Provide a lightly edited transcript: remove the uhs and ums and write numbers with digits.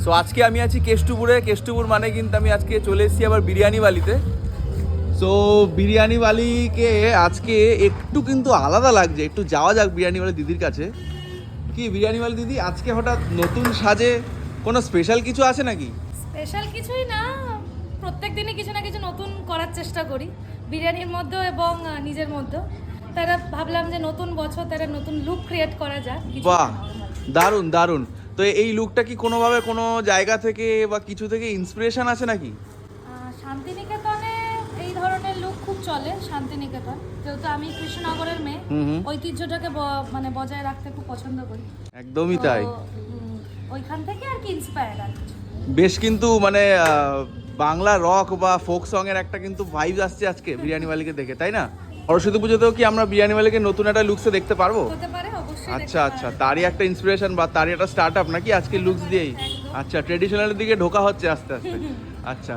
So আজকে আমি আছি কেষ্টপুর মানে কিন্তু আমি আজকে চলে এসেছি আবার বিরিয়ানি বালিতে। সো বিরিয়ানি বালিকে আজকে একটু কিন্তু আলাদা লাগছে, একটু যাওয়া যাক বিরিয়ানি বালি দিদির কাছে। কি বিরিয়ানি বালি দিদি, আজকে হঠাৎ নতুন সাজে কোনো স্পেশাল কিছু আছে নাকি? স্পেশাল কিছুই না, প্রত্যেক দিনই কিছু না কিছু নতুন করার চেষ্টা করি বিরিয়ানির মধ্যে এবং নিজের মধ্যে। তারা ভাবলাম যে নতুন বছর তারা নতুন লুক ক্রিয়েট করা যায়। বাহ, দারুণ দারুণ। তো এই লুকটা কি কোনোভাবে কোনো জায়গা থেকে বা কিছু থেকে ইন্সপিরেশন আছে নাকি? শান্তিনিকেতনে এই ধরনের লুক খুব চলে। শান্তিনিকেতন যেহেতু আমি কৃষ্ণনগরের মেয়ে, ঐতিহ্যটাকে মানে বজায় রাখতে খুব পছন্দ করি। একদমই তাই। ওইখান থেকে আর কি ইন্সপায়ার্ড আর কিছু। বেশ কিন্তু মানে বাংলা রক বা ফোক সং এর একটা কিন্তু ভাইব আসছে আজকে বিরিয়ানি বালিকে দেখে, তাই না? সরস্বতী পুজোতেও কি আমরা বিরিয়ানি বালিকে নতুন একটা লুকসে দেখতে পারবো? হতে পারে, অবশ্যই। আচ্ছা আচ্ছা, তারই একটা ইন্সপিরেশন বা তারই একটা স্টার্ট আপ নাকি আজকে লুকস দিয়েই? আচ্ছা, ট্রেডিশনালের দিকে ঢোকা হচ্ছে আস্তে আস্তে। আচ্ছা।